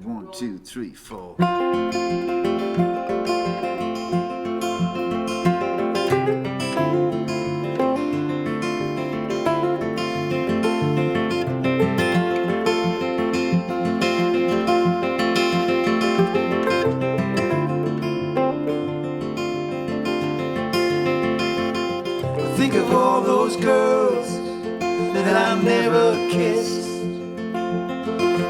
1, 2, 3, 4. Think of all those girls that I never kissed.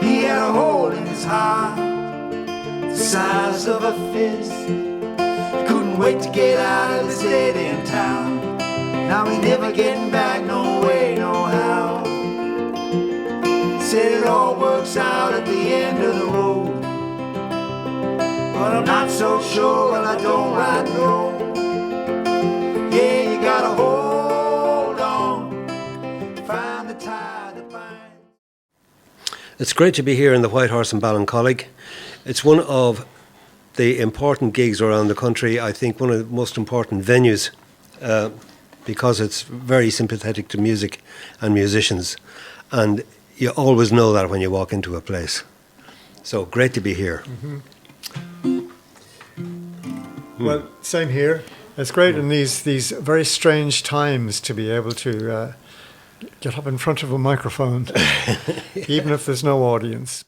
He had a hole in his heart the size of a fist. He couldn't wait to get out of this dead-end town. Now he never getting back, no way, no how. Said it all works out at the end of the road, but I'm not so sure, well I don't right know. Yeah, you gotta hold on, find the tie that binds. It's great to be here in the White Horse in Ballincollig. It's one of the important gigs around the country. I think one of the most important venues because it's very sympathetic to music and musicians. And you always know that when you walk into a place. So great to be here. Well, same here. It's great in these very strange times to be able to get up in front of a microphone, even if there's no audience.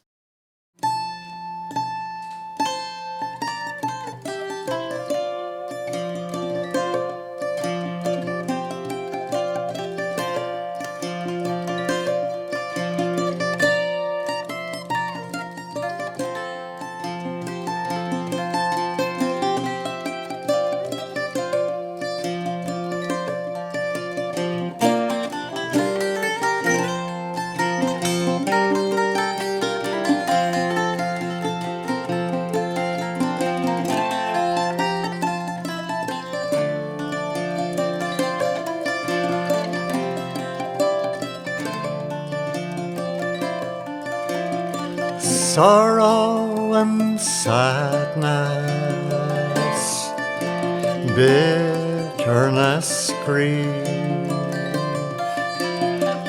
Sorrow and sadness, bitterness, grief,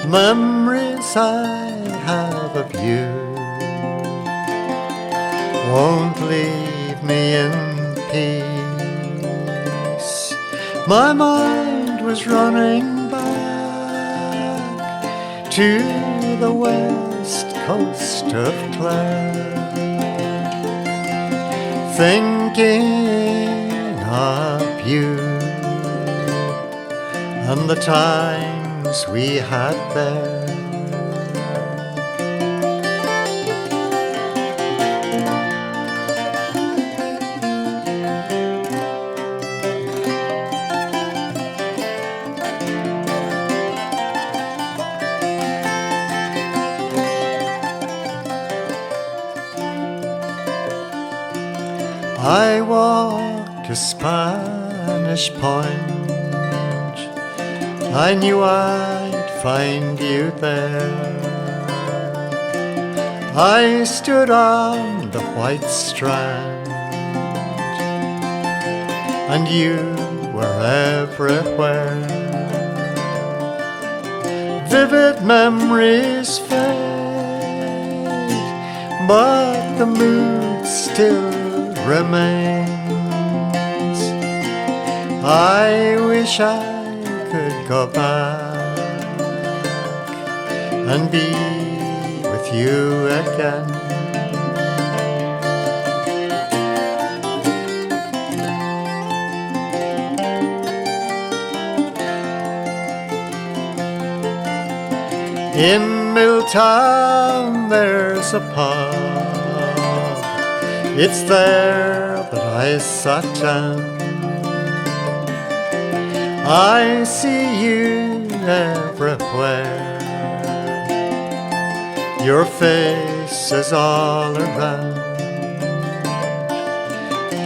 memories I have of you won't leave me in peace. My mind was running back to the west coast of Clare, thinking of you and the times we had there. I walked to Spanish Point, I knew I'd find you there. I stood on the white strand, and you were everywhere. Vivid memories fade, but the mood still remains. I wish I could go back and be with you again. In Milltown there's a pub, it's there that I sat down. I see you everywhere, your face is all around.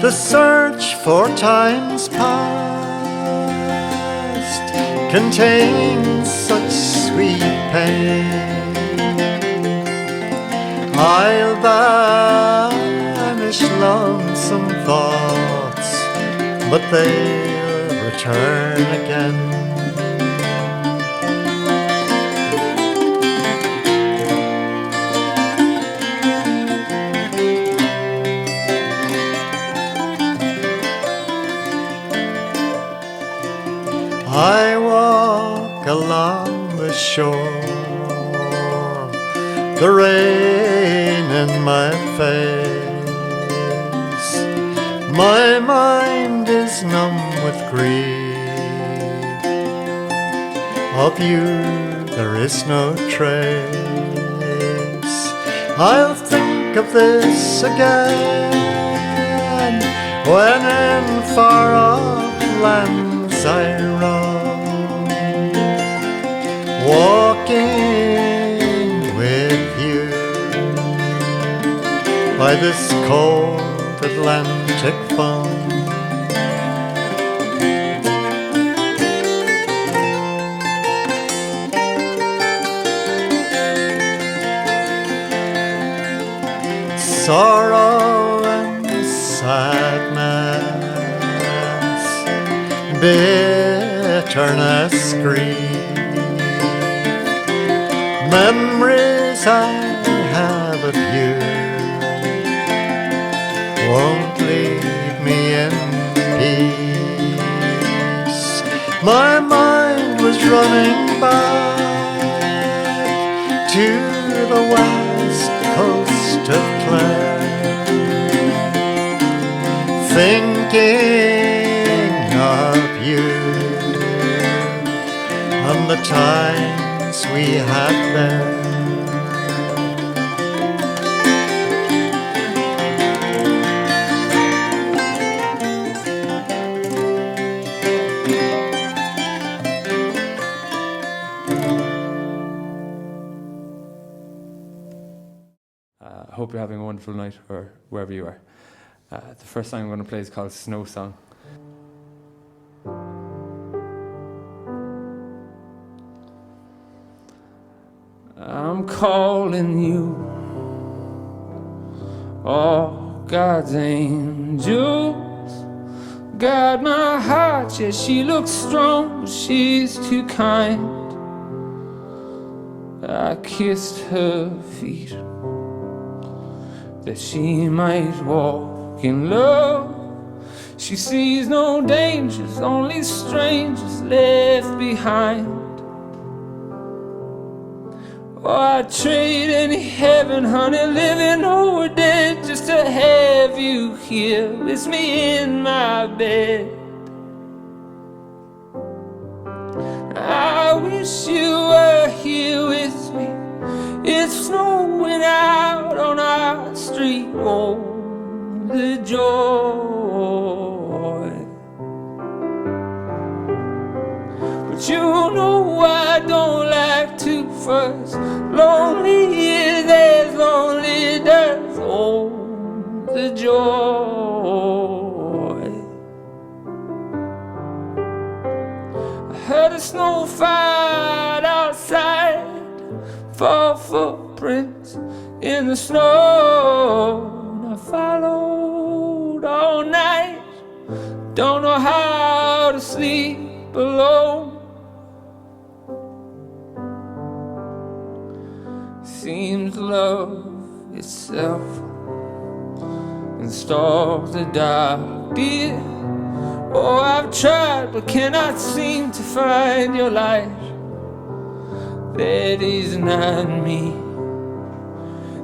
The search for times past contains such sweet pain. I'll banish lonesome thoughts, but they'll return again. the rain in my face. My mind is numb with grief. Of you there is no trace. I'll think of this again when in far-off lands I roam, walking with you by this cold Atlantic foam. Sorrow and sadness, bitterness, grief, memories I have of you won't leave me in peace. My mind was running back to the west coast of Clare, thinking of you and the times we had there. I hope you're having a wonderful night, or wherever you are. The first song I'm going to play is called Snow Song. I'm calling you, oh God's angels. Guide my heart, yeah, she looks strong, but she's too kind. I kissed her feet that she might walk in love. She sees no dangers, only strangers left behind. Oh, I'd trade any heaven, honey, living or dead, just to have you here with me in my bed. I wish you were here with me. It's snowing out on our street. Oh, the joy. But you know I don't like to fuss. Lonely here, there's lonely death. Oh, the joy. I heard a snow fight outside, 4 footprints in the snow. And I followed all night, don't know how to sleep alone. Seems love itself installs the dark, dear. Oh, I've tried, but cannot seem to find your light. That is not me,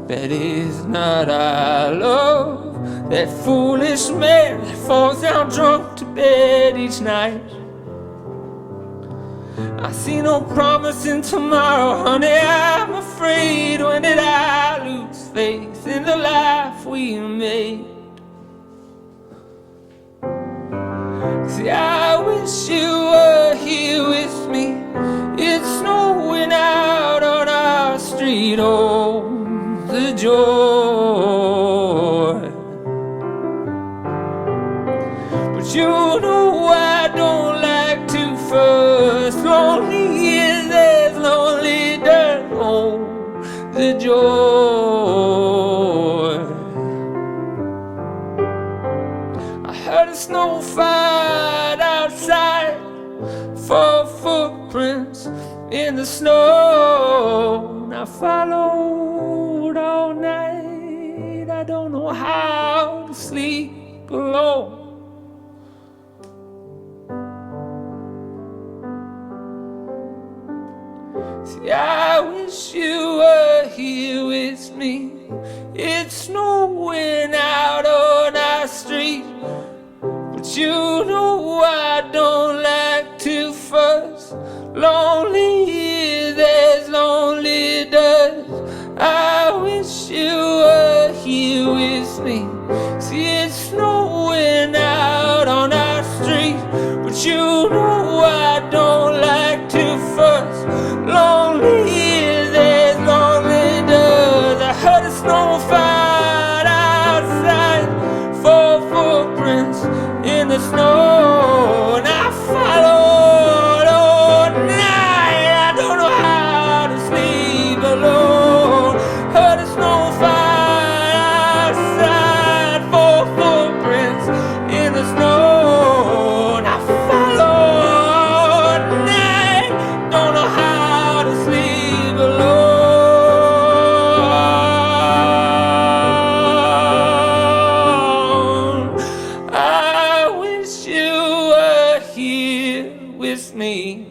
that is not our love. That foolish man that falls down drunk to bed each night. I see no promise in tomorrow, honey, I'm afraid. When did I lose faith in the life we made? See, I wish you were here with me. It's snowing out on our street. Oh, the joy. But you know I don't like to fuss. Lonely years, there's lonely dirt. Oh, the joy. I heard a snow fight outside, 4 footprints in the snow. And I followed all night, I don't know how to sleep alone. See, I wish you were here me. See, it's snowing out on our street, but you know I don't like to fuss. Lonely is as lonely does. I heard a snow fight outside, 4 footprints in the snow, and I followed all night. I don't know how to sleep alone. Heard a snow fight outside, 4 footprints in the snow, and I followed all night. Don't know how to sleep alone. I wish you were here with me.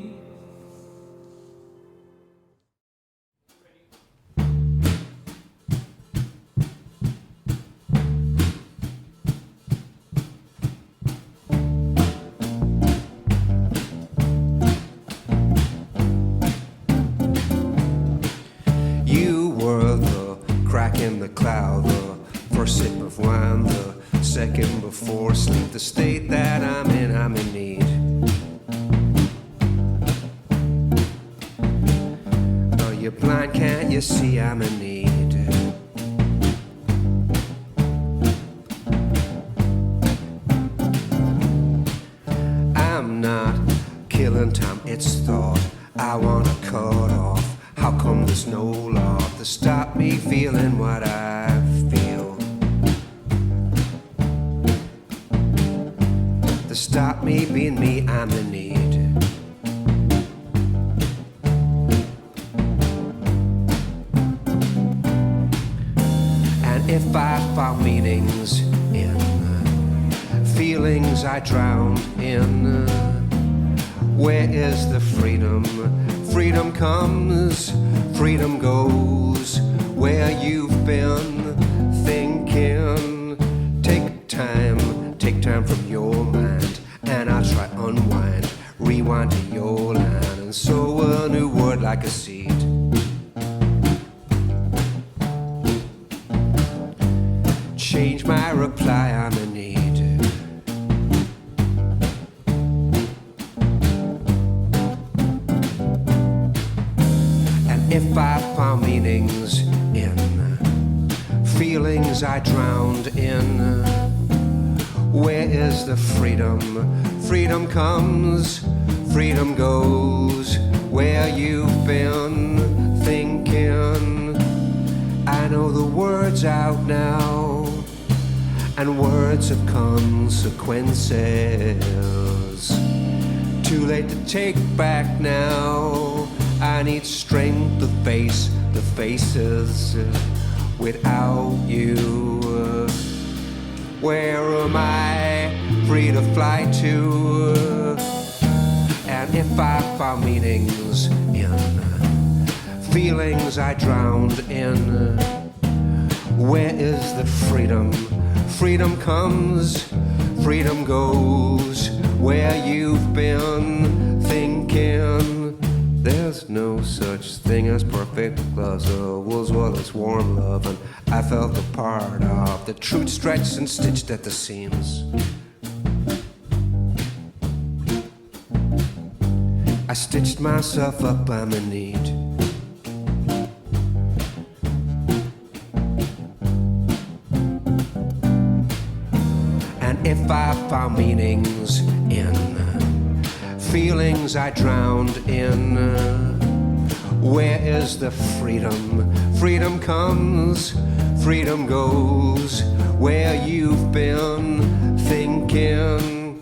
You were the crack in the cloud, the first sip of wine, the second before sleep, the state that I'm in need. Are you blind? Can't you see I'm in need? I'm not killing time, it's thought I wanna cut off. How come there's no law to stop me feeling what I feel? To stop me being me, I'm in need. And if I found meanings in feelings I drowned in, where is the freedom? Freedom comes, freedom goes. Where you've been thinking, take time from your mind, and I'll try unwind, rewind to your line, and sow a new word like a seed. Change my reply, I'm in need. If I found meanings in feelings I drowned in, where is the freedom? Freedom comes, freedom goes. Where you've been thinking, I know the words out now, and words have consequences. Too late to take back now. I need strength to face the faces without you. Where am I free to fly to? And if I found meanings in feelings I drowned in, where is the freedom? Freedom comes, freedom goes. Where you've been thinking, there's no such thing as perfect gloves or wolves, well, it's warm love, and I felt a part of the truth stretched and stitched at the seams. I stitched myself up, I'm in need. And if I found meanings in feelings I drowned in, where is the freedom? Freedom comes, freedom goes. Where you've been thinking.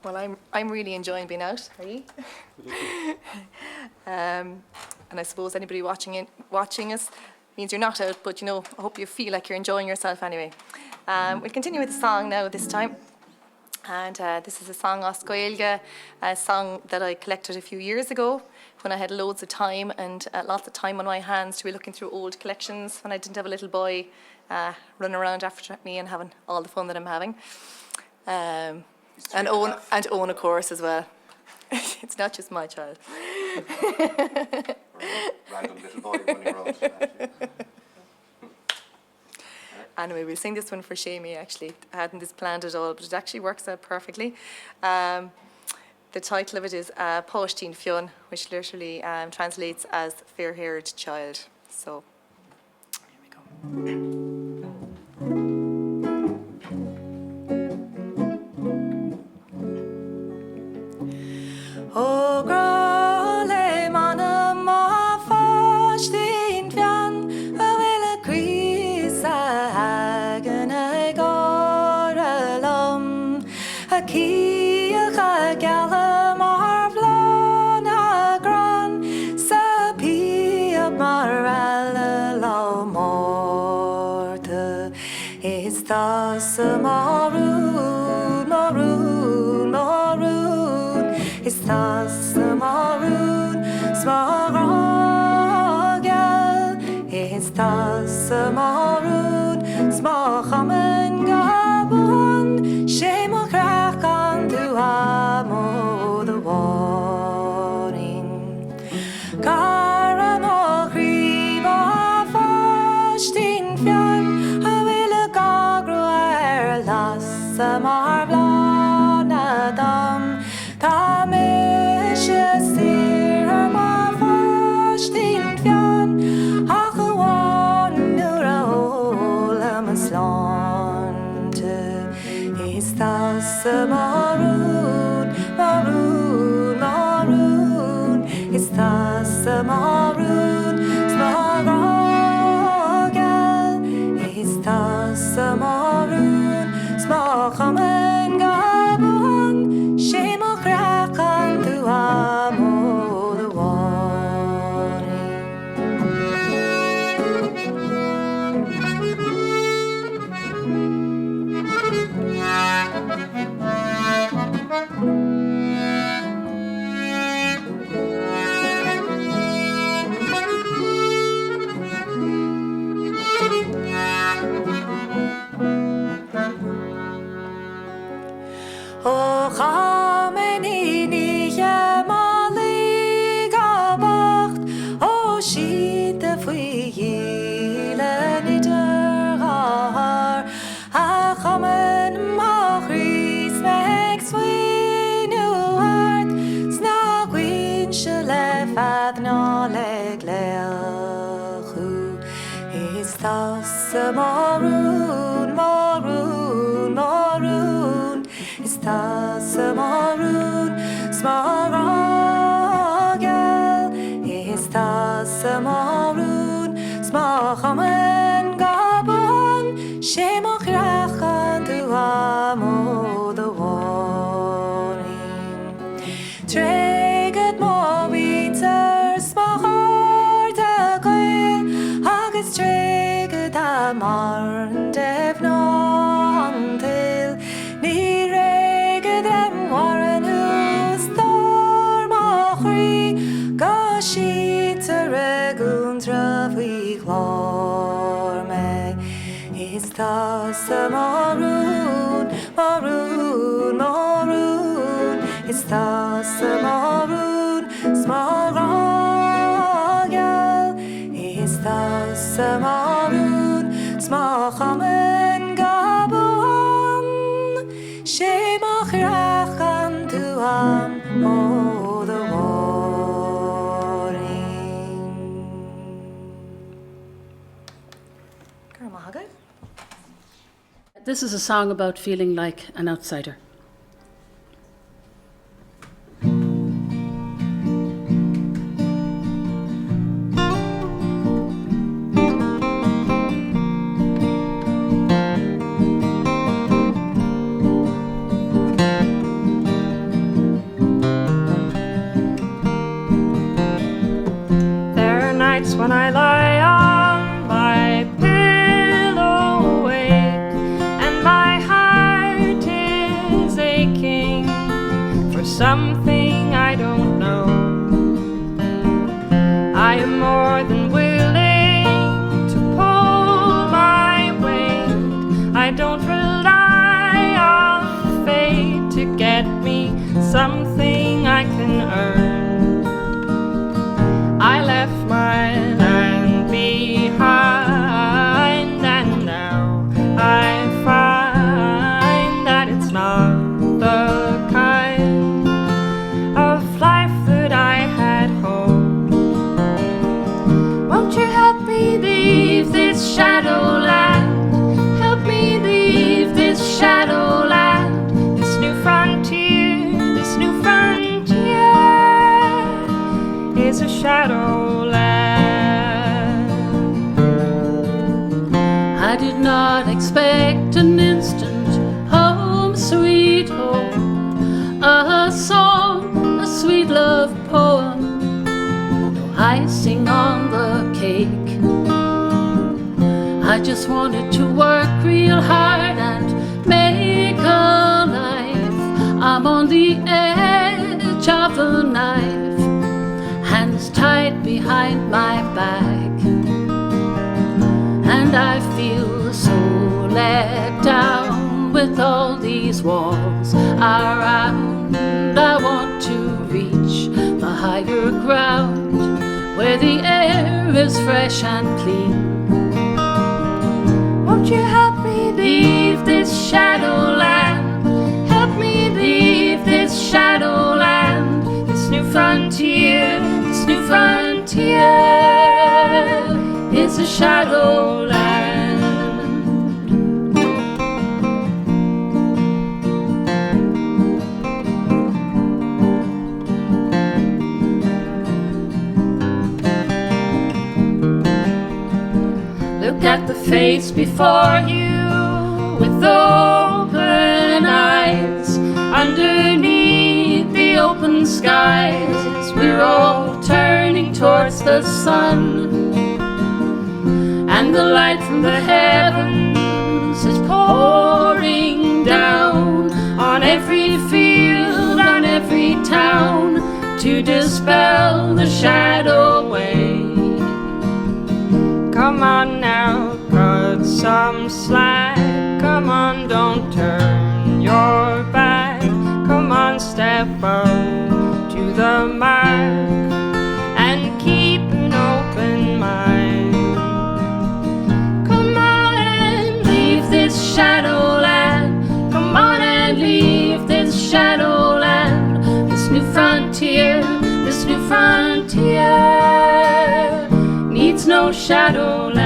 Well, I'm really enjoying being out. Are you? And I suppose anybody watching us means you're not out, but you know, I hope you feel like you're enjoying yourself anyway. We'll continue with the song now this time. And this is a song Oscoilga, a song that I collected a few years ago when I had loads of time and lots of time on my hands to be looking through old collections when I didn't have a little boy running around after me and having all the fun that I'm having. And Owen, of course, as well. It's not just my child. Random little boy running around. Anyway, we'll sing this one for Shamie, actually. I hadn't this planned at all, but it actually works out perfectly. The title of it is Páistín Fionn, which literally translates as fair-haired child. So, here we go. Oh, grole manna ma Páistín Fionn, a bhfuil Chris a hagan a gora lom, a cíoch a gala mar bhlán a gran, sa piab mar alla lo morta, is das a marún, marún, marún, is das a marún, smaragel, is das a marún, smachamen gabon, shemo krakan du amo the warning. Karamo kriba Páistín Fionn, a bhfuil gagru las a mar bhlán a dam, tá mishe sir ma Páistín Fionn, ach a bháin nuair a hol am a slánta, is das a marún, marún, marún, is das a marún, smaragel, is das a marún, smachamen gabon, shemo krakan du amo the O chameni nije maliga bacht, o shite fui gile nider har, a chamen ma Chris meg swinu hart, sna gwyn shile fad na leg lechu, is das a marún, marún, marún, is das a marún, smaragel, is das a marún, smachamen gabon, shemo krachan du amo the warning. Tregad mo winter smachar de goil, agus tregad a marn devnon til, ni regad em warren who's storm a chri, go sheet a regun trafi chlor me, is das a marún, marún, marún, is das a marún, smaragel, is das a marún, smachamen gabon, shemach rachan du amo the warning. Garamahaga. This is a song about feeling like an outsider. There are nights when I lie on my pillow awake, and my heart is aching for something I don't know. I am more than willing to pull my weight. I don't rely on fate to get me something I can earn. is a shadowland. I did not expect an instant home, sweet home, a song, a sweet love poem, no icing on the cake. I just wanted to work real hard and make a life. I'm on the edge of a knife, hands tied behind my back, and I feel so let down with all these walls around. I want to reach the higher ground where the air is fresh and clean. Won't you help me leave this shadowland? Help me leave this shadowland, this new frontier, this new frontier is a shadowland. Look at the face before you with open eyes. Underneath the open skies, we're all turning towards the sun, and the light from the heavens is pouring down on every field, on every town, to dispel the shadow wave. Come on now, cut some slack. Come on, don't turn your back. Come on, step up to the mark and keep an open mind. Come on and leave this shadowland. Come on and leave this shadowland. This new frontier, this new frontier needs no shadowland.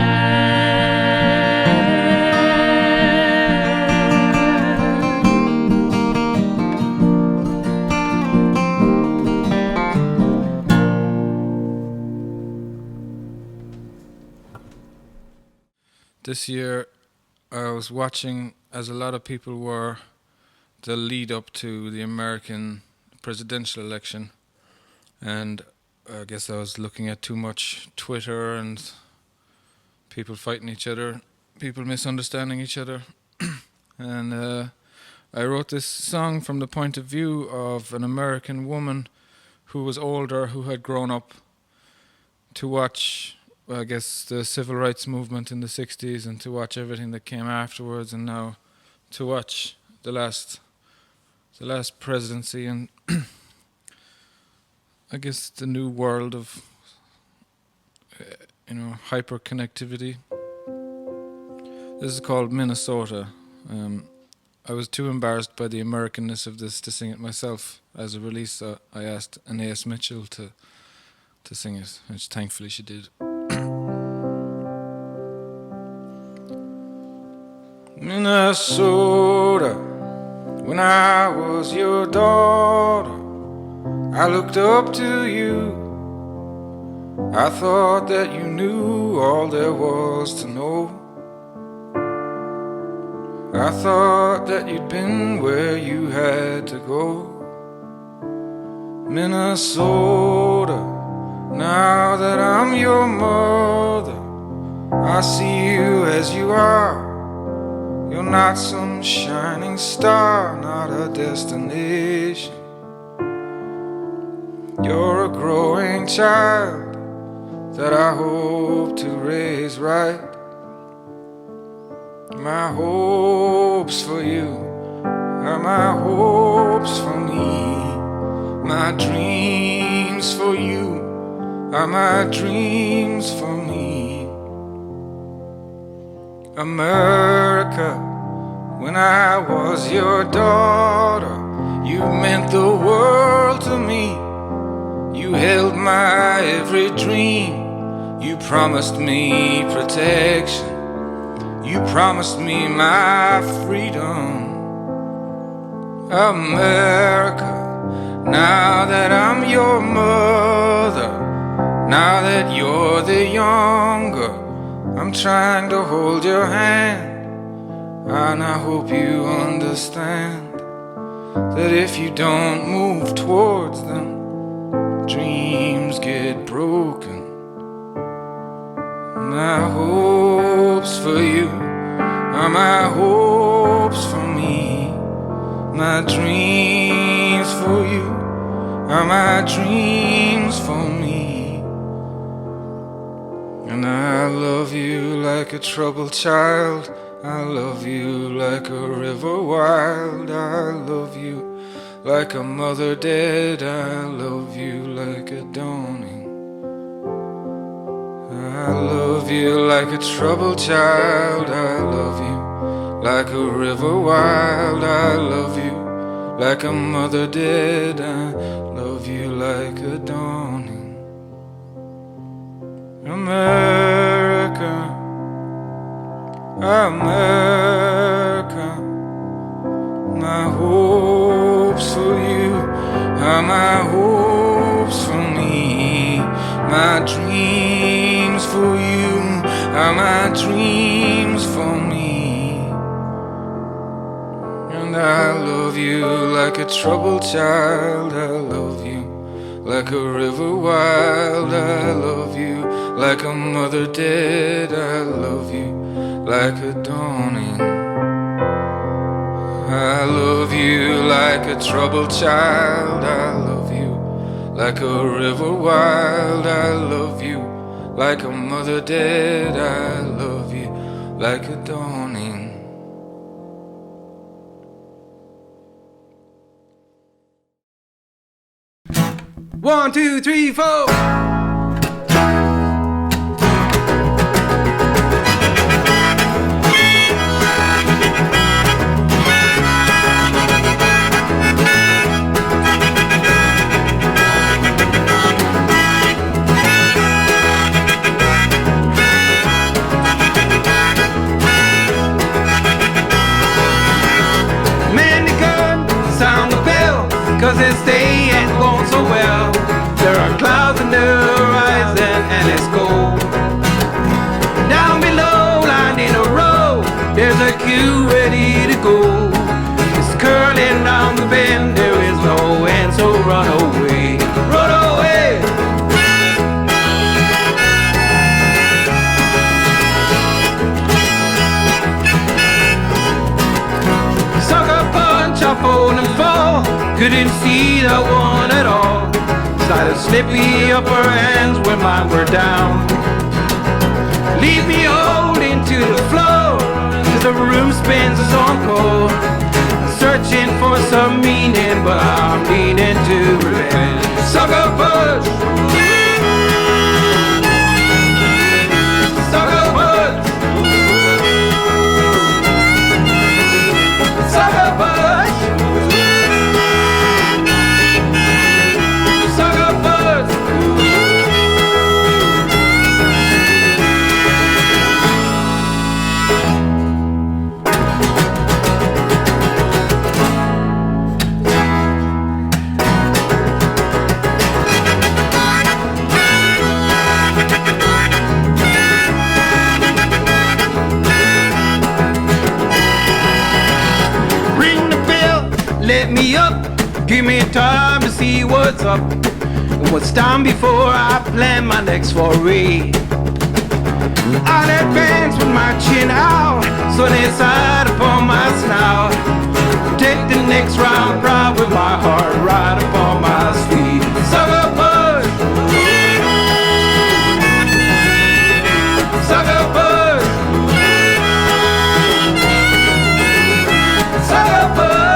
This year, I was watching, as a lot of people were, the lead up to the American presidential election, and I guess I was looking at too much Twitter and people fighting each other, people misunderstanding each other, and I wrote this song from the point of view of an American woman who was older, who had grown up to watch, I guess, the civil rights movement in the 60s, and to watch everything that came afterwards, and now to watch the last presidency, and I guess the new world of hyperconnectivity. This is called Minnesota. I was too embarrassed by the Americanness of this to sing it myself as a release, so I asked Anais Mitchell to sing it, which thankfully she did. Minnesota, when I was your daughter, I looked up to you. I thought that you knew all there was to know. I thought that you'd been where you had to go. Minnesota, now that I'm your mother, I see you as you are. You're not some shining star, not a destination. You're a growing child that I hope to raise right. My hopes for you are my hopes for me. My dreams for you are my dreams for me. America, when I was your daughter, you meant the world to me. You held my every dream. You promised me protection. You promised me my freedom. America, now that I'm your mother, Now that you're the younger, I'm trying to hold your hand. And I hope you understand that if you don't move towards them, dreams get broken. My hopes for you are my hopes for me. My dreams for you are my dreams for me. And I love you like a troubled child. I love you like a river wild. I love you like a mother dead. I love you like a dawning. I love you like a troubled child. I love you like a river wild. I love you like a mother dead. I love you like a dawning. America, America, my hopes for you are my hopes for me. My dreams for you are my dreams for me. And I love you like a troubled child. I love you like a river wild. I love you like a mother dead. I love you like a dawning. I love you like a troubled child. I love you like a river wild. I love you like a mother dead. I love you like a dawning. One, two, three, four. Cause this day ain't going so well. There are clouds in the horizon and it's cold. Down below, lying in a row, there's a queue ready to go. It's curling down the bend, there is no end, so run away. Run away! Sucker punch, I fall and fall. Couldn't see the one at all. Started slippy upper hands when mine were down. Leave me holding to the floor as the room spins us on cold. Searching for some meaning, but I'm needing to revenge. Sucker punch! Sucker punch! Sucker punch! Let me up, give me time to see what's up and what's down before I plan my next foray. I'll advance with my chin out, sunny side upon my snout. Take the next round proud with my heart right upon my sleeve. Sucker punch! Sucker punch! Sucker punch!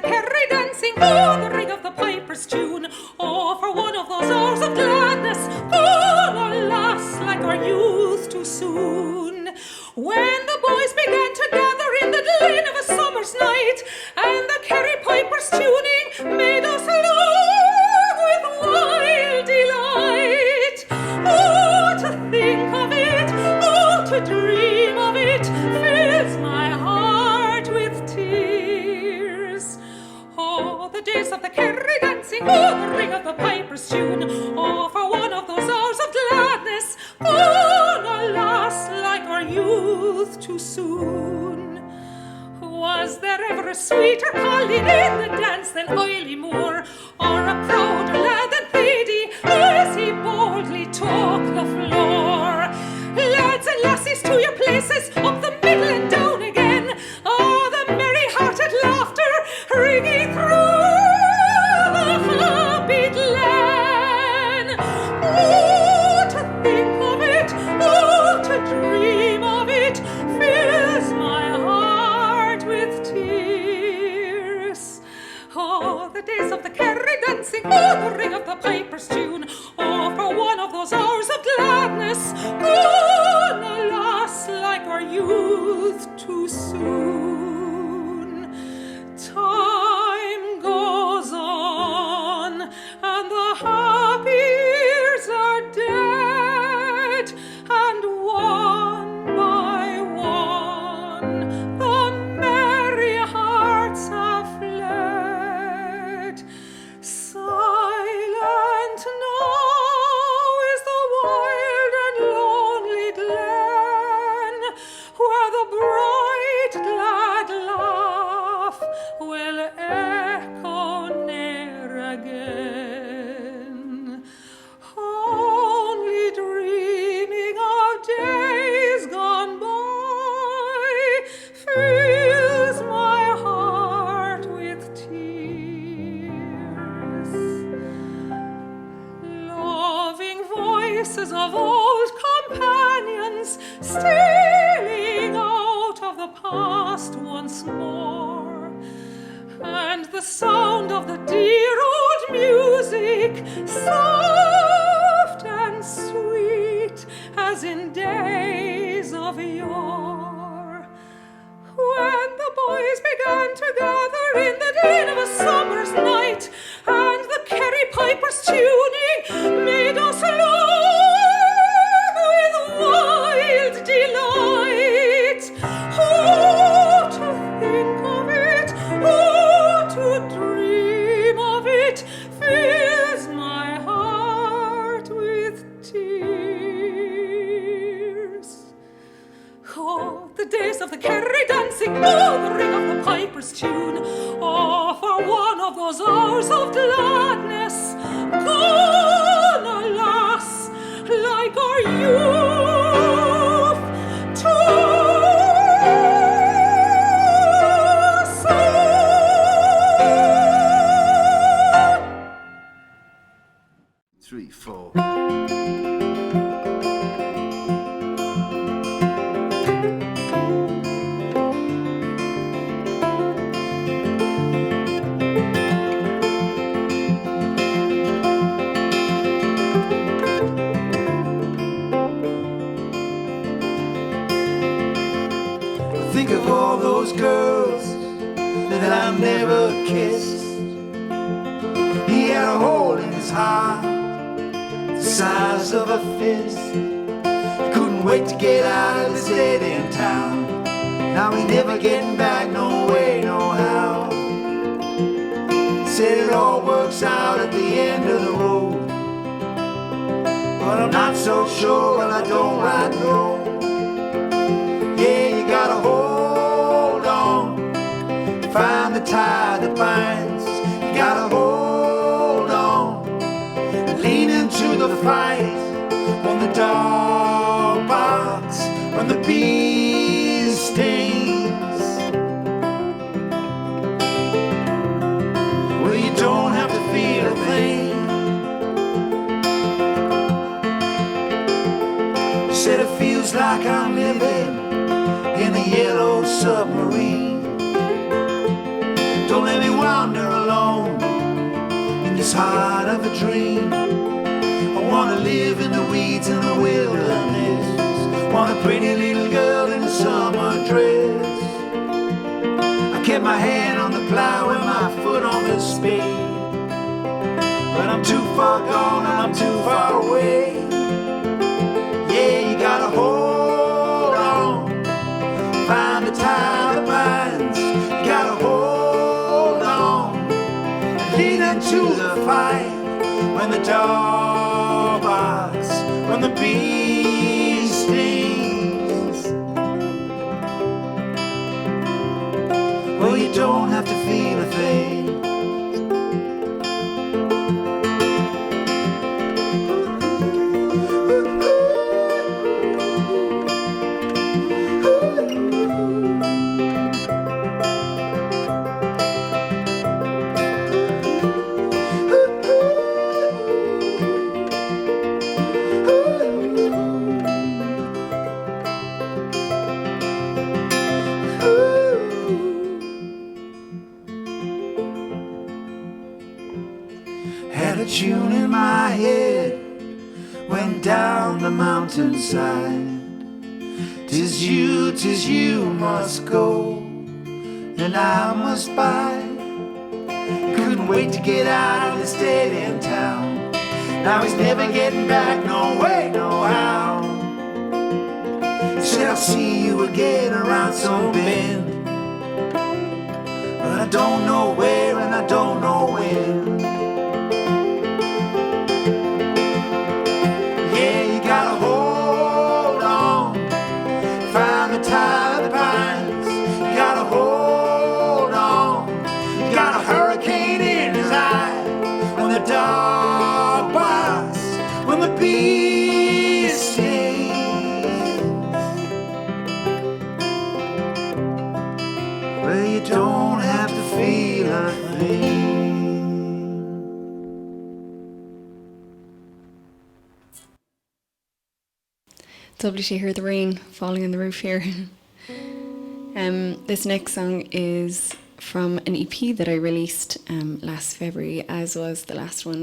Kerry dancing, oh, the ring of the piper's tune. Oh, for one of those hours of gladness, gone, alas, like our youth too soon. When the boys began to gather in the glen of a summer's night, and the Kerry piper's tuning made us long with wild delight. Oh, to think of it, oh, to dream of it, fills my heart with tears. Oh, the days of the Kerry dancing, oh, the ring of the piper's tune. Oh, for one of those hours of gladness, gone, alas, like our youth too soon. Was there ever a sweeter calling in the dance than Oily Moore, or a prouder lad than Thady as he boldly took the floor? Lads and lassies, to your places, up the middle and down again. Oh, the merry-hearted laughter ringing through the happy glen. Oh, to think of it, oh, to dream of it, fills my heart with tears. Oh, the days of the Kerry dancing, oh, the ring of the piper's tune. Oh, for one of those hours of gladness, gone, alas, like our youth too soon. Time goes on, and the happy years are dead, and one by one the merry hearts have fled. Silent now is the wild and lonely glen, where the bright glad laugh will echo ne'er again. Only dreaming of days gone by fills my heart with tears. Loving voices of old companions stealing out of the past once more, and the sound of the dear old music, soft and sweet as in days of yore. When the boys began to gather in the glen of a summer's night, and the Kerry piper's tuning made us long with wild delight. Oh, to think of it, oh, to dream of it, fills my heart with tears. Oh, the days of the Kerry dancing, oh, the ring of the piper's tune. Oh, for one of those hours of gladness, gone, alas, like our youth too soon. 3, 4. Think of all those girls that I never kissed. He had a hole in his heart the size of a fist. He couldn't wait to get out of this dead end town. Now he's never getting back, no way, no how. Said it all works out at the end of the road, but I'm not so sure, well I don't right know. Yeah, you gotta hold on, find the tie that binds. You gotta hold on, lean into the fight. When the dog barks, when the bee stings, well, you don't have to feel a thing. Said it feels like I'm living in a yellow submarine. Don't let me wound part of a dream. I wanna live in the weeds in the wilderness. Want a pretty little girl in a summer dress. I kept my hand on the plow and my foot on the spade. But I'm too far gone and I'm too far away. Yeah, you gotta hold on, find the tie that binds. You gotta hold on, lead into the fight. When the dog barks, when the bee stings, well, you don't have to feel a thing. Had a tune in my head, went down the mountainside. 'Tis you must go, and I must bide. Couldn't wait to get out of this dead end town. Now he's never getting back, no way, no how. He said I'll see you again around some bend, but I don't know where and I don't know when. Yeah, you gotta hold on, find the tie that binds. You gotta hold on, you got a hurricane in his eye. When the dog barks, when the bee stings, well, you don't have to feel a thing. It's lovely to hear the rain falling on the roof here. This next song is from an EP that I released last February, as was the last one.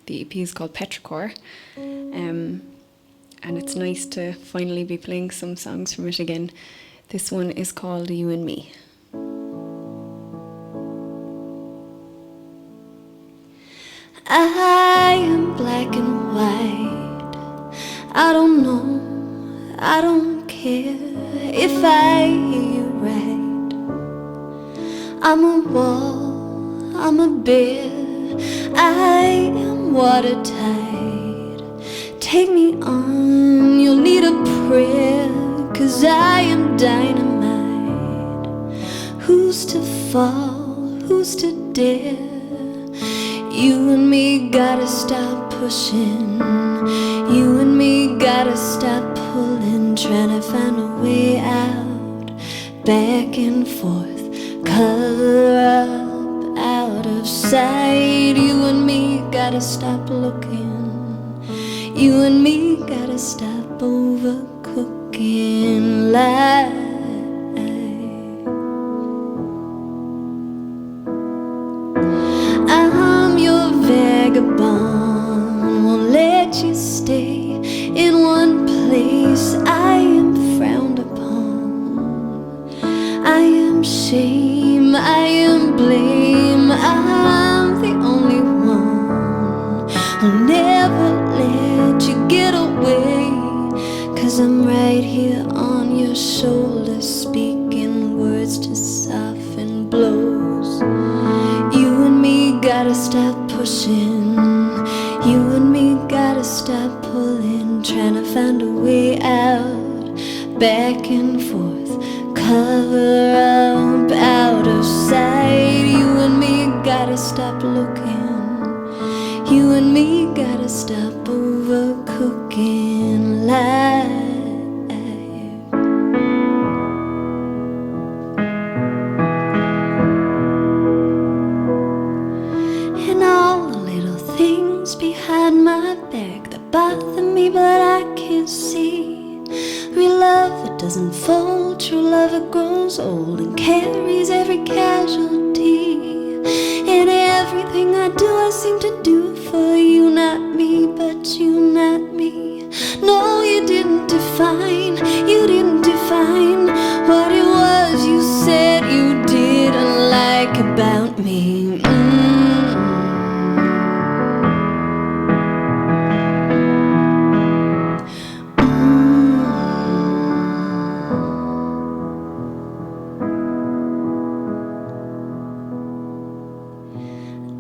The EP is called Petrichor, and it's nice to finally be playing some songs from it again. This one is called You and Me. I am black and white. I don't know, I don't care if I hear you right. I'm a wall, I'm a bear, I am watertight. Take me on, you'll need a prayer, 'cause I am dynamite. Who's to fall, who's to dare? You and me gotta stop pushing. You and me gotta stop pulling, trying to find a way out. Back and forth, cover up, out of sight. You and me gotta stop looking. You and me gotta stop overcooking life. I'm your vagabond, won't let you stay in one place. I am frowned upon, I am shame, I am blame. I'm the only one who'll never let you get away, 'cause I'm right here on your shoulder, speaking words to soften blows. You and me gotta stop pushing. You and me gotta stop pulling, trying to find a way out. Back and forth, cover up, out of sight. You and me gotta stop looking. You and me gotta stop overcooking life. And all the little things behind my back that bother me, but I can't see. Real love, it doesn't fold. True love, it grows old and carries every casualty. And everything I do, I seem to do for you, not me, but you, not me. No, you didn't define what it was you said you didn't like about me.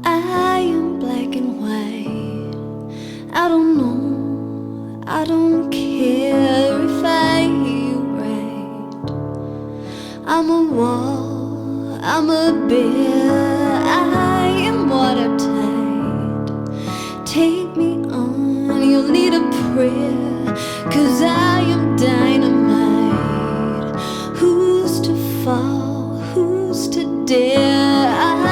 I am black and white. I don't know, I don't care if I hear you right. I'm a wall, I'm a bear, I am watertight. Take me on, you'll need a prayer, 'cause I am dynamite. Who's to fall, who's to dare?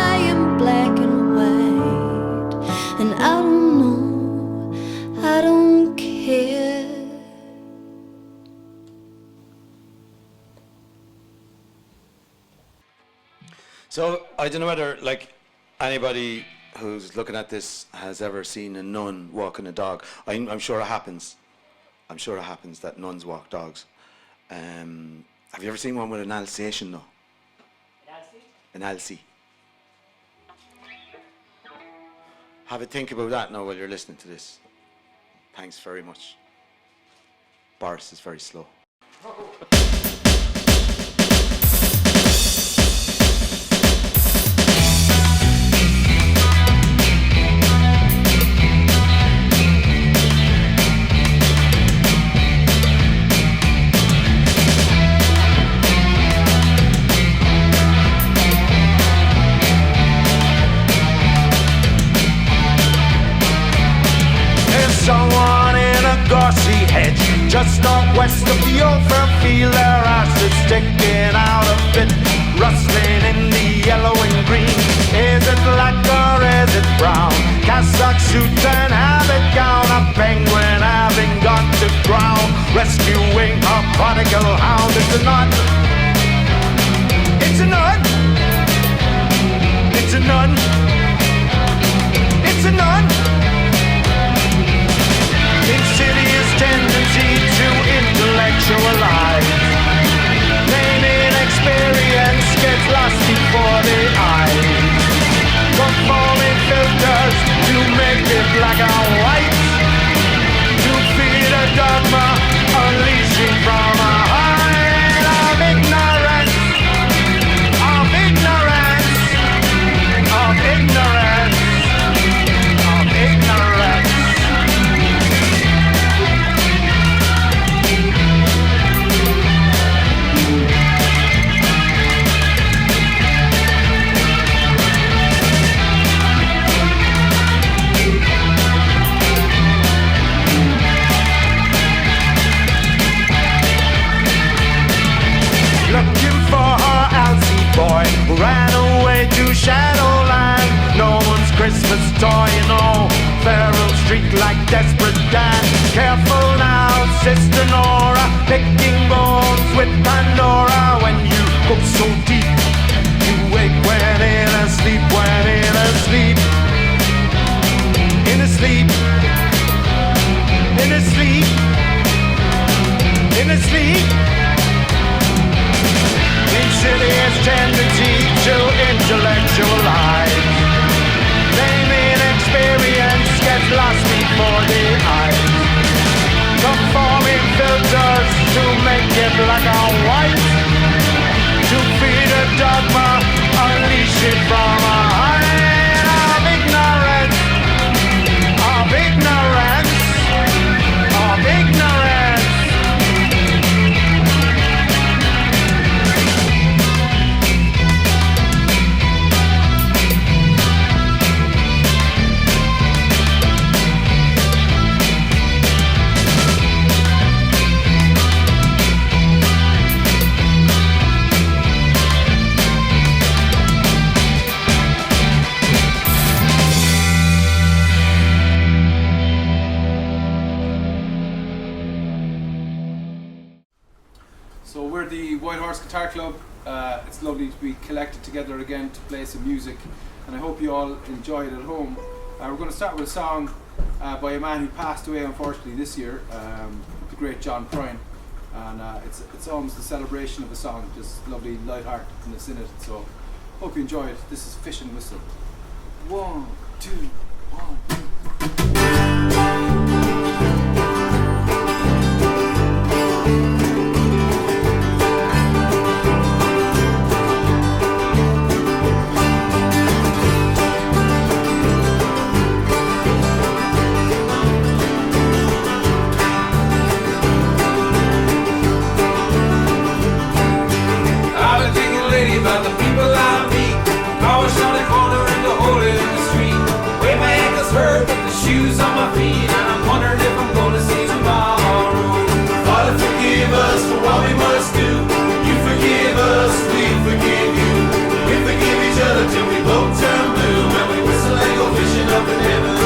I am black and white, and I don't know, I don't care. So I don't know whether like anybody who's looking at this has ever seen a nun walking a dog. I'm sure it happens. I'm sure it happens that nuns walk dogs. Have you ever seen one with an Alsatian though? An Alsie? Have a think about that now while you're listening to this. Thanks very much. Boris is very slow. Someone in a gossy hedge just northwest of the overfield. Their ass is sticking out a bit, rustling in the yellow and green. Is it black or is it brown? Cassock suit and habit gown. A penguin having gone to ground, rescuing a prodigal hound. It's a nun. It's a nun. It's a nun. It's a nun. Insidious tendency to intellectualize. Plain inexperience gets lost before the eyes. Conforming filters to make it black and white. To feed a dogma, unleashing from a height of ignorance. Of ignorance. Of ignorance. Of ignorance. Looking for her Alsie boy who ran away to Shadowland. No one's Christmas toy, you know. Feral streak like Desperate Dan. Careful now, Sister Nora, picking bones with Pandora. When you go so deep, you wake when in a sleep, when in a sleep. In a sleep. In a sleep. In a sleep. Insidious tendency to intellectualize. Plain inexperience gets lost before the eyes. Conforming filters to make it black and white. To feed a dogma, unleash it from a height of ignorance. Of ignorance. Of ignorance. So we're the White Horse Guitar Club. It's lovely to be collected together again to play some music. and I hope you all enjoy it at home. We're going to start with a song by a man who passed away unfortunately this year, the great John Prine, and it's almost a celebration of a song, just lovely lightheartedness in it. So hope you enjoy it. This is Fish and Whistle. 1, 2, 1, 2. About the people I meet, always on the corner and the hole in the street. Way my ankles hurt with the shoes on my feet, and I'm wondering if I'm gonna see tomorrow. Father, forgive us for what we must do. You forgive us, we forgive you. We forgive each other till we both turn blue, and we whistle and go fishing up in heaven.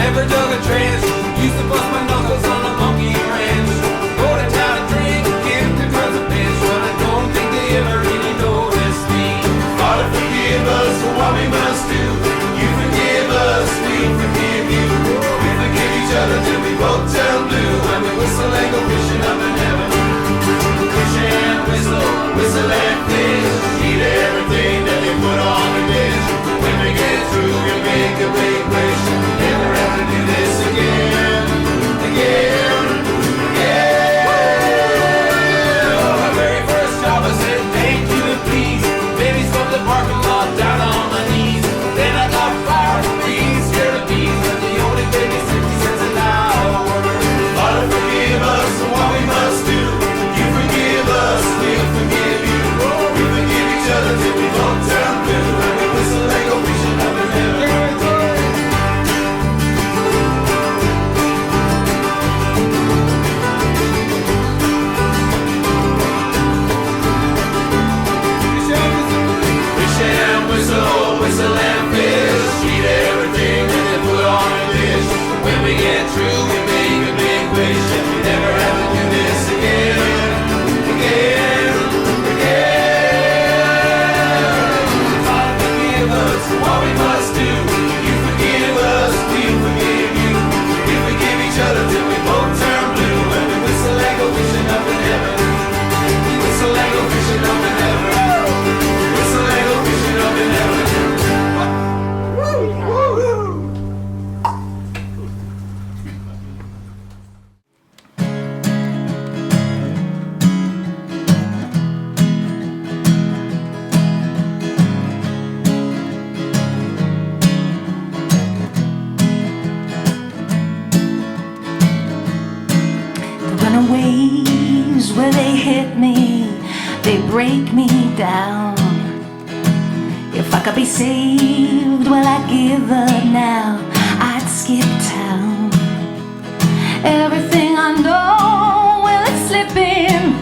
Never dug a trench. Used to bust my knuckles on a monkey ranch. Go to town and drink, give the girls a pinch, but I don't think they ever really noticed me. Father, forgive us for what we must do. You forgive us, we forgive you. We forgive each other till we both turn blue, and we whistle and go fishing up in heaven. Fish and whistle, whistle and fish. Eat everything that they put on the dish. When we get through, we make a big wish. Never ever do this again, again, again. My very first job I said thank you and please. Babies from the parking lot down on my knees. Then I got fired from being scared of bees, but they only paid me 60 cents an hour. Father, forgive us for what we must do. You forgive us, we'll forgive you. We forgive each other till we both turn blue, and we whistle and go fishing up in heaven. Whistle and fish, eat everything that they put on a dish. When we get through, we make a big wish, and we never ever do this again, again, again. Father, forgive us for what we must do. You forgive us, we forgive you. We forgive each other till we both turn blue, and we whistle and go fishing up in heaven. We whistle and go fishing up in heaven. Whistle and go fishing up in heaven. Waves where they hit me, they break me down. If I could be saved, well, I'd give up now. I'd skip town. Everything I know, well, it's slipping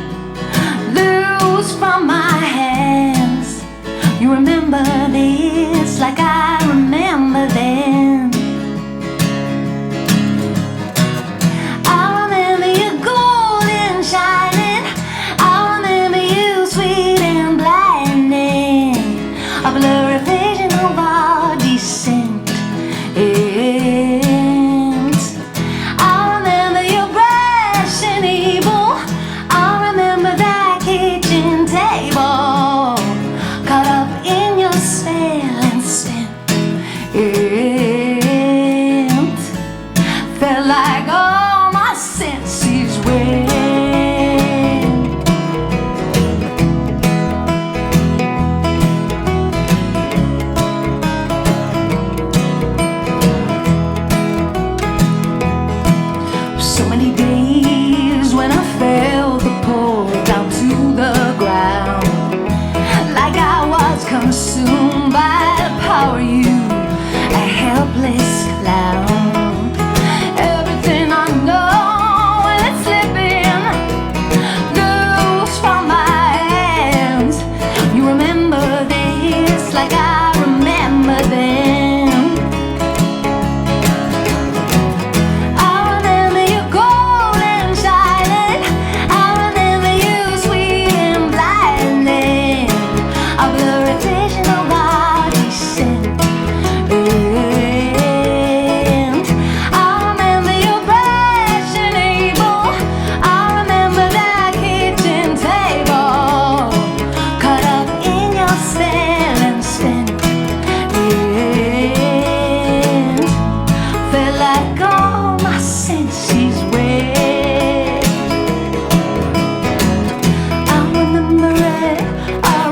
loose from my hands. You remember this like I remember then. A blurry vision of our descent ends. I remember your brush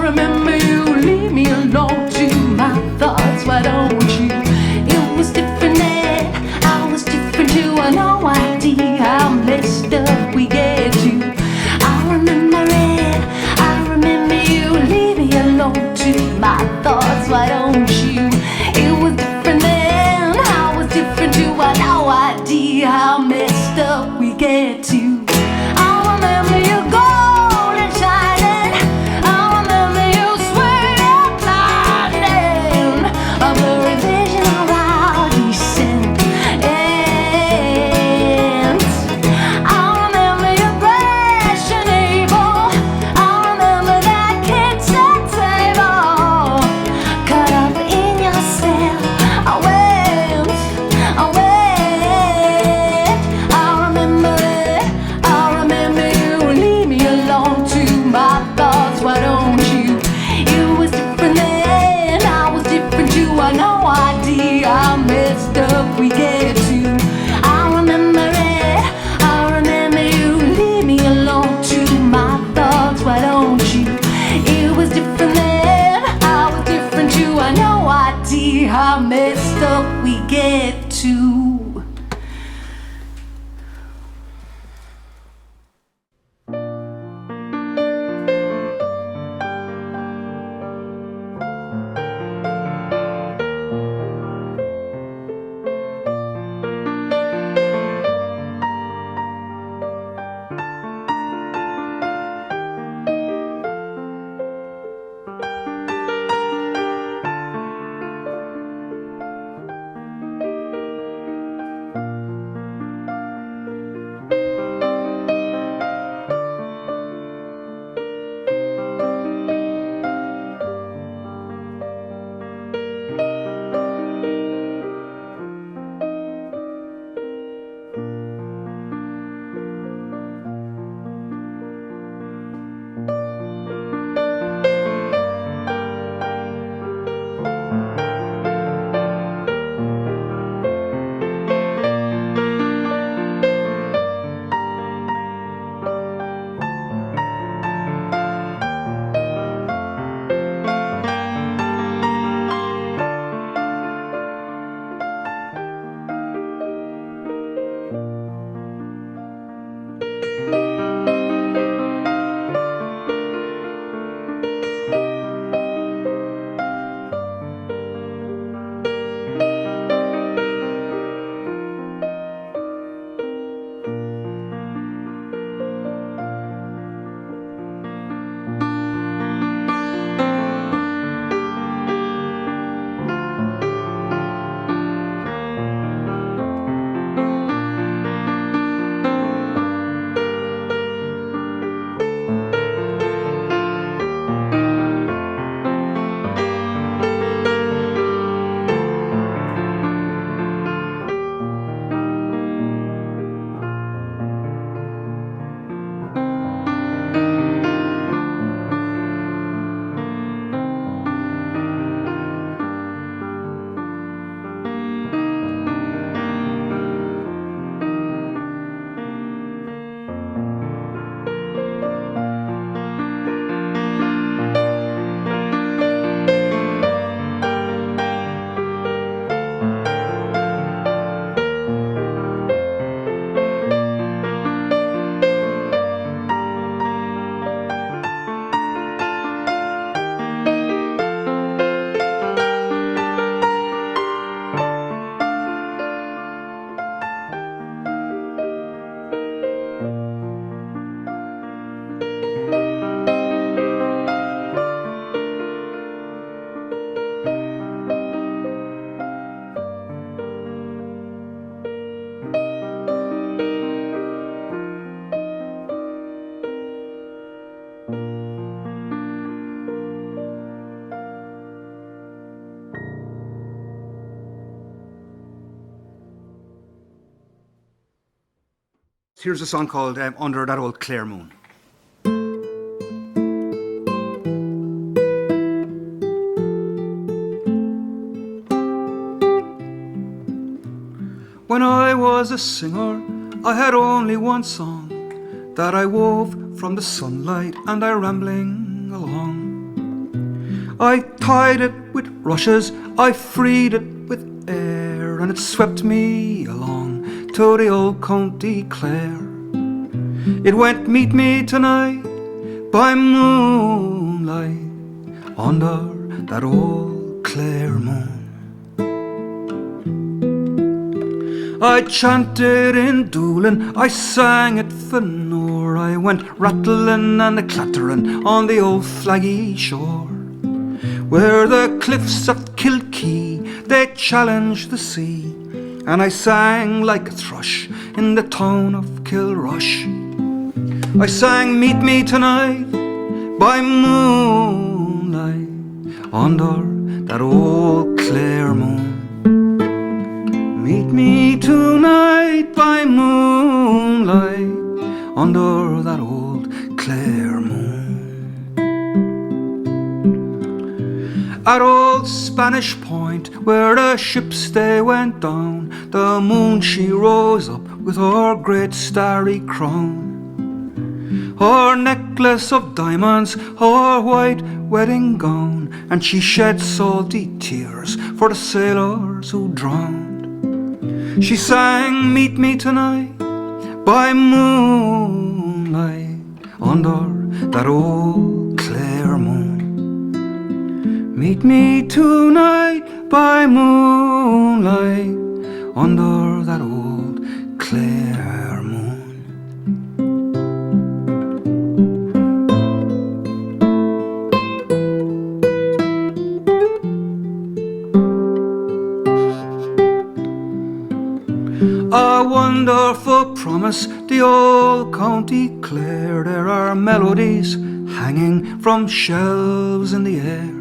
remember you leave me alone to my thoughts, why don't you? It was different then, I was different too. I no idea how messed up we get to. I remember it, I remember you leave me alone to my thoughts, why don't you? It was different then, I was different too. I no idea how messed up we get to. I remember you gold and shining, I remember you sweet and lightning, a blurry vision of our descent. I remember you brash and evil, I remember that kitchen table, cut up in yourself. I went. I remember it, I remember you leave me alone to my thoughts, why don't you? It was different then, I was different too. I no idea how messed up we get to. I remember it, I remember you leave me alone to my thoughts, why don't you? It was different then, I was different too. I no idea how messed up we get to. Here's a song called Under That Old Clare Moon. When I was a singer, I had only one song that I wove from the sunlight and I rambling along. I tied it with rushes, I freed it with air, and it swept me along to the old County Clare. It went meet me tonight by moonlight under that old Clare moon. I chanted in Doolin, I sang at Fanore, I went rattling and a-clattering on the old flaggy shore, where the cliffs of Kilkee, they challenge the sea, and I sang like a thrush in the town of Kilrush. I sang Meet Me Tonight by moonlight under that old Clare moon. Meet me tonight by moonlight under that old Clare moon. At old Spanish Point, where the ships they went down, the moon she rose up with her great starry crown. Her necklace of diamonds, her white wedding gown, and she shed salty tears for the sailors who drowned. She sang Meet Me Tonight by moonlight under that old Clare moon. Meet me tonight by moonlight under that old Clare moon. A wonderful promise, the old County Clare. There are melodies hanging from shelves in the air.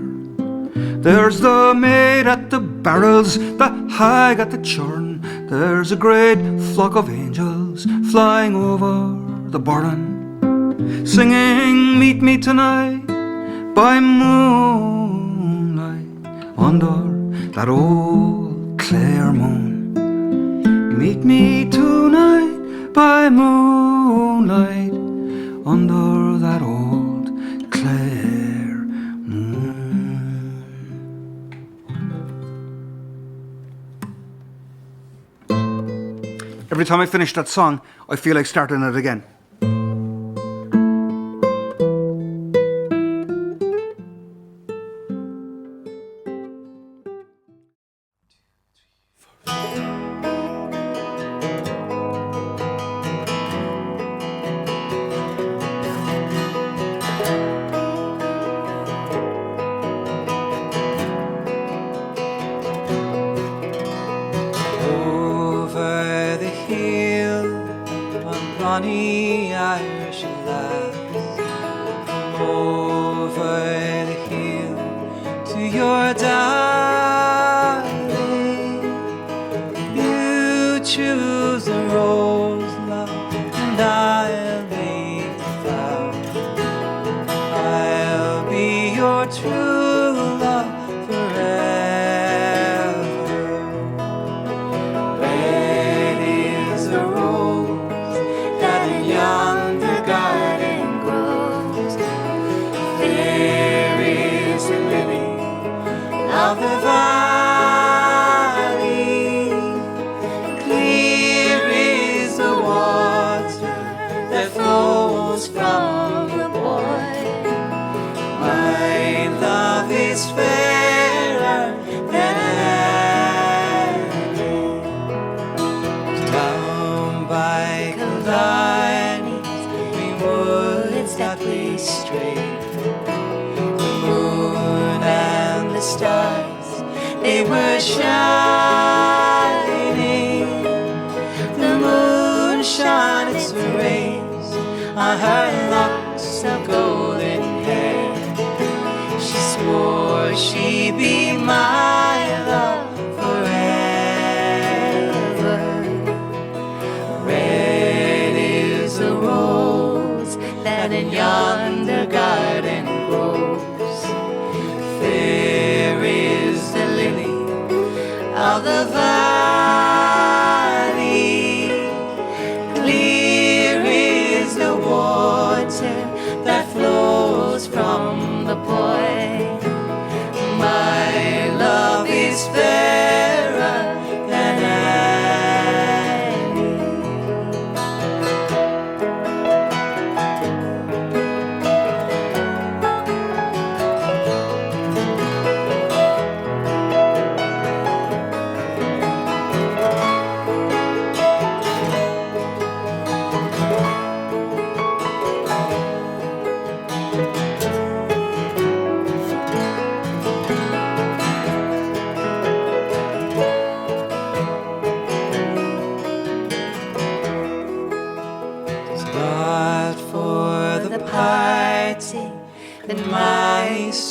There's the maid at the barrels, the hag at the churn. There's a great flock of angels flying over the burn, singing Meet Me Tonight by moonlight under that old Clare moon. Meet me tonight by moonlight under that old Clare moon. Every time I finish that song, I feel like starting it again. Bonny Irish lass, come over the hill to your darling. You choose a rose, love, and I'll make the flower. I'll be your true love forever. Red is a rose that in yonder garden grows. Fair is the lily of the valley. Clear is the water that flows from the boy. My love is fairer than any. Down by Killarney's green woods that we strayed, the moon and the stars, they were shining. The moon shone its rays on her locks of golden hair. She swore she'd be my love forever. Red is the rose that in yonder garden grows. Fair is the lily of the valley. Clear is the water that flows from the boy.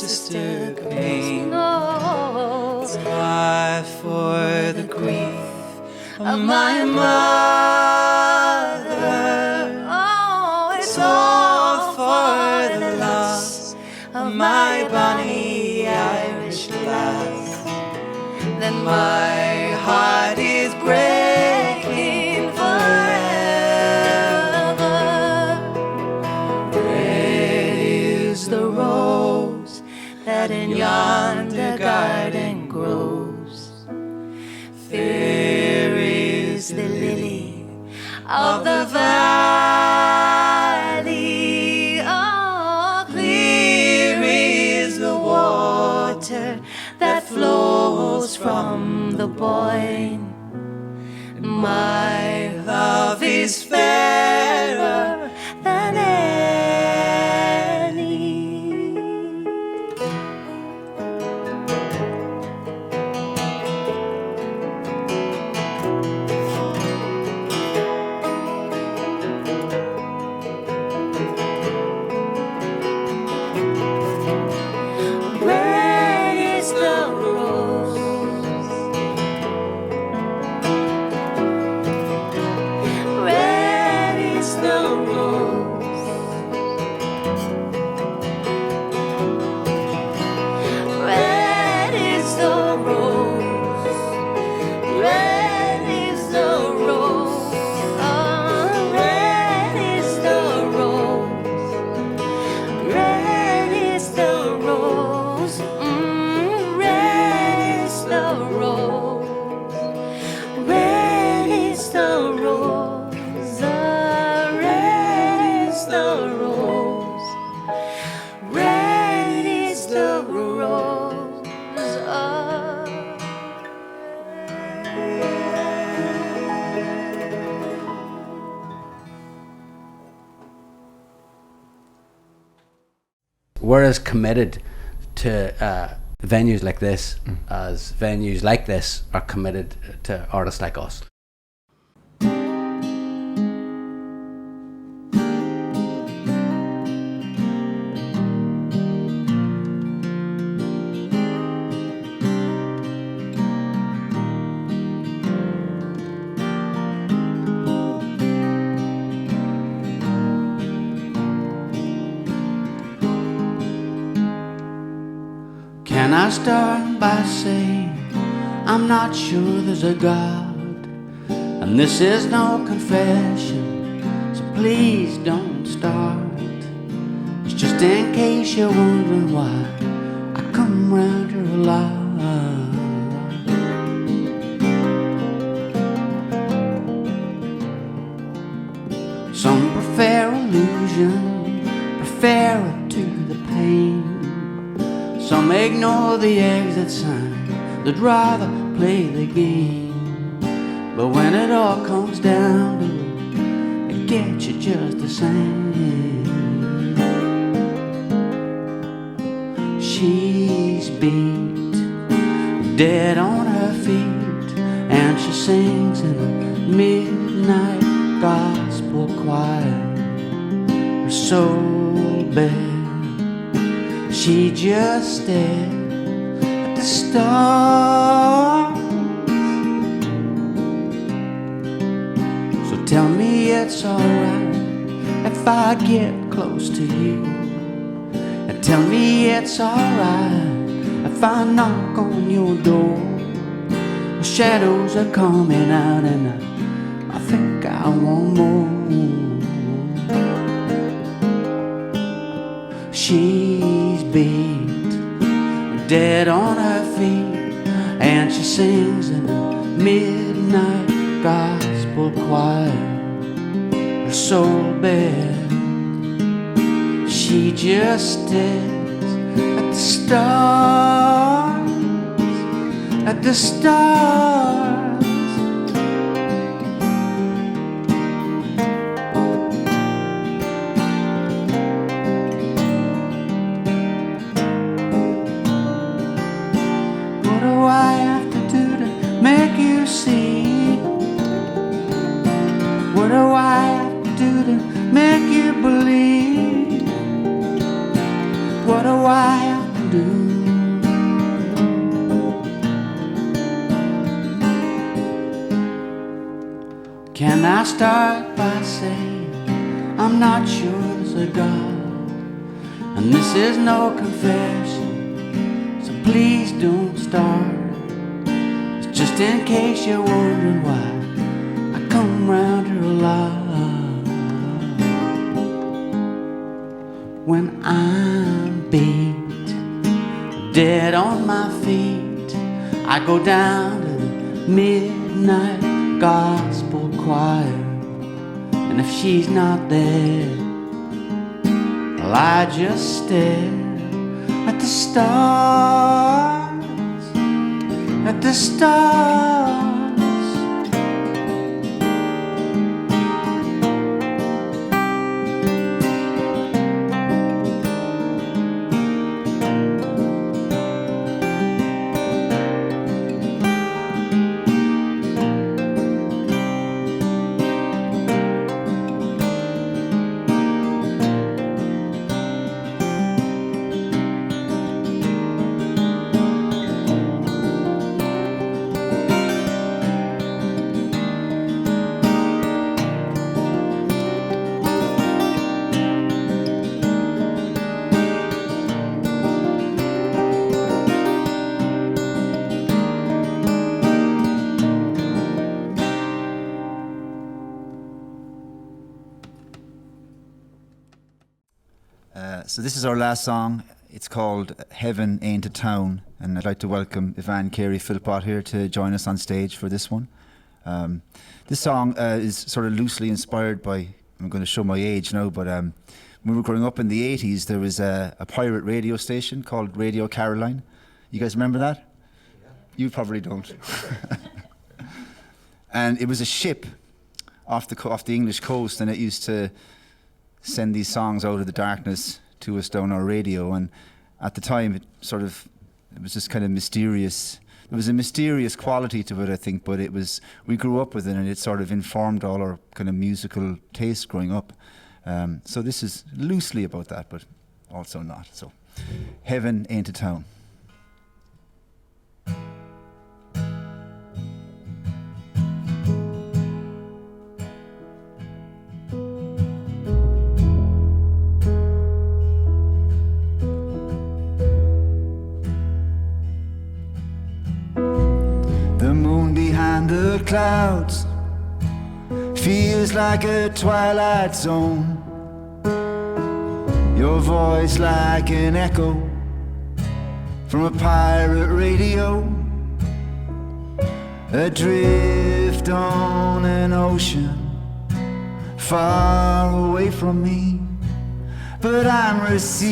sister came. No, Sigh for the grief of my mother. oh, it's All for the loss of my bonny Irish lass. Then my heart is breaking forever. Red is the rose that in yonder garden grows. Fair is the lily of the valley. Oh, clear is the water that flows from the Boyne. My love is fairer than any. Red is the rose. Red is the rose. Red is the rose. Red is the rose. Oh, red is the rose. Red is the rose. Red is the rose. Red is the rose. Red is the rose. Red is the rose. We're as committed to venues like this as venues like this are committed to artists like us. Can I start by saying I'm not sure there's a God, and this is no confession, so please don't start. It's just in case you're wondering why I come round here a lot. Some prefer illusion, prefer it to the pain. Some ignore the exit sign, they'd rather play the game. But when it all comes down to it, it gets you just the same. She's beat, dead on her feet, and she sings in a midnight gospel choir. Her soul bare, she just stared at the stars. So tell me it's alright if I get close to you, and tell me it's alright if I knock on your door. The shadows are coming out and I think I want more. She's beat, dead on her feet, and she sings in a midnight gospel choir. Her soul bare, she just stares at the stars, at the stars. What do I have to do to make you see? What do I have to do to make you believe? What do I have to do I start by saying I'm not sure there's a God, and this is no confession, so please don't start. It's just in case you're wondering why I come round here a lot. When I'm beat, dead on my feet, I go down to the midnight gospel choir, and if she's not there, well, I just stare at the stars, at the stars. So this is our last song. It's called Heaven Ain't a Town, and I'd like to welcome Yvonne Carey Philpott here to join us on stage for this one. This song is sort of loosely inspired by, I'm going to show my age now, but when we were growing up in the 80s, there was a pirate radio station called Radio Caroline. You guys remember that? Yeah. You probably don't. And it was a ship off the English coast, and it used to send these songs out of the darkness to us down our radio. And at the time, it was just kind of mysterious. There was a mysterious quality to it, I think, but we grew up with it, and it sort of informed all our kind of musical taste growing up. So this is loosely about that, but also not. So, Heaven Ain't a Town. The clouds feels like a twilight zone. Your voice like an echo from a pirate radio, adrift on an ocean far away from me, but I'm receiving.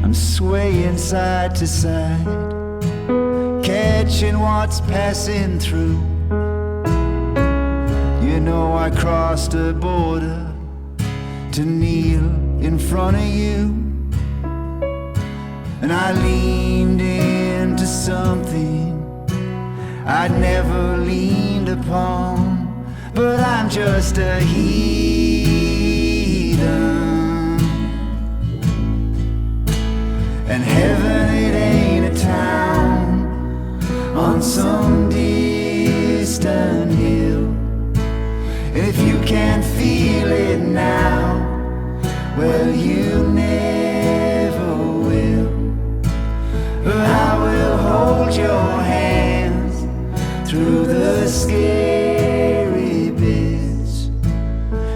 I'm swaying side to side, catching what's passing through. You know I crossed a border to kneel in front of you, and I leaned into something I'd never leaned upon, but I'm just a heathen. And heaven, it ain't a town on some distant hill. If you can't feel it now, well, you never will. But I will hold your hands through the scary bits,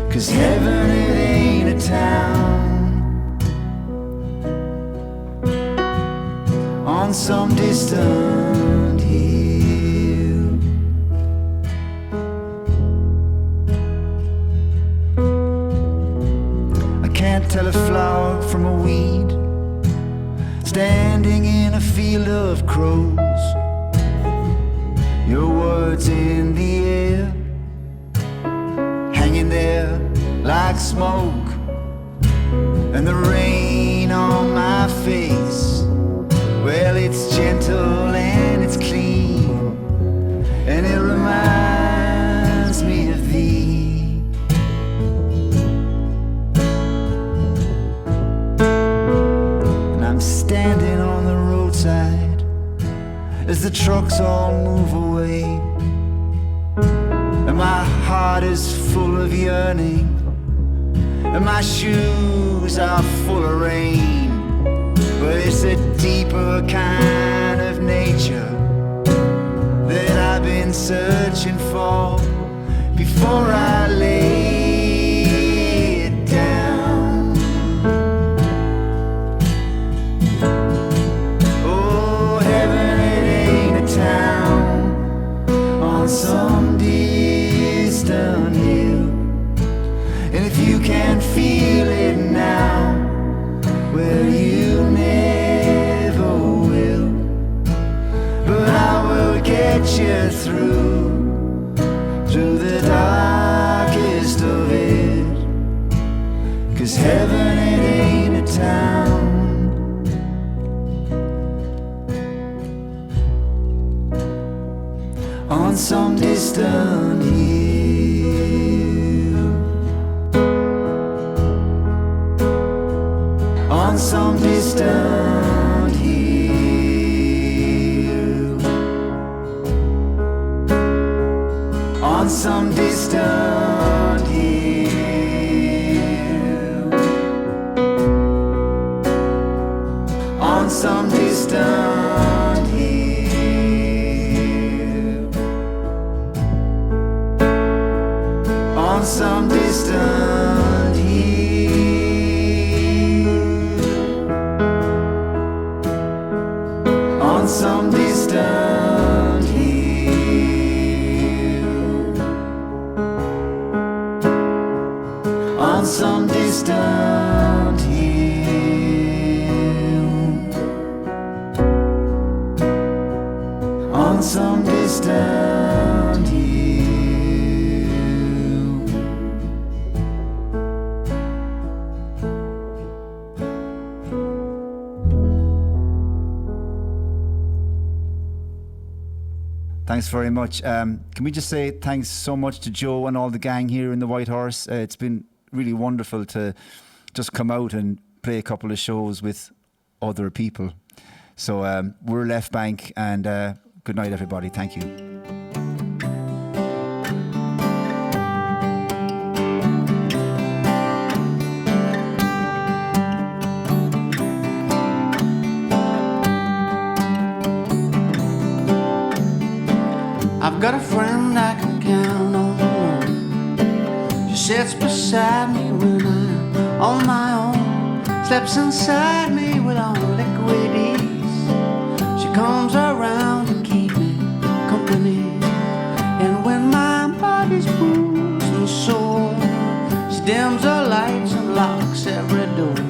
'cause heaven, it ain't a town on some distant hill. I can't tell a flower from a weed, standing in a field of crows. Your words in the air, hanging there like smoke, and the rain on my face, well, it's gentle and it's clean, and it reminds me of thee. And I'm standing on the roadside, as the trucks all move away. And my heart is full of yearning, and my shoes are full of rain. But it's a deeper kind of nature that I've been searching for before I lay it down. Oh, heaven, it ain't a town on some distant hill. And if you can feel it now, well, you never will. But I will get you through the darkest of it. 'Cause heaven, it ain't a town on some distant hill. On some distant hill. On some distant hill. On some distant hill. On some distant hill. On some distant hill. On some distant hill. On some distant hill. Thanks very much. Can we just say thanks so much to Joe and all the gang here in the White Horse. It's been really wonderful to just come out and play a couple of shows with other people. So we're Left Bank, and good night, everybody. Thank you. I've got a friend I can count on. She sits beside me when I'm on my own, sleeps inside me with all liquid ease. She comes around to keep me company, and when my body's bruised and sore, she dims the lights and locks every door,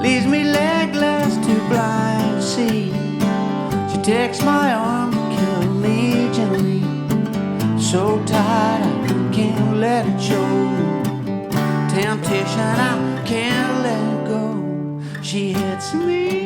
leaves me legless, too blind to see. She takes my arm to kill me gently, so tight I can't let it show. Temptation, I can't let it go. She hits me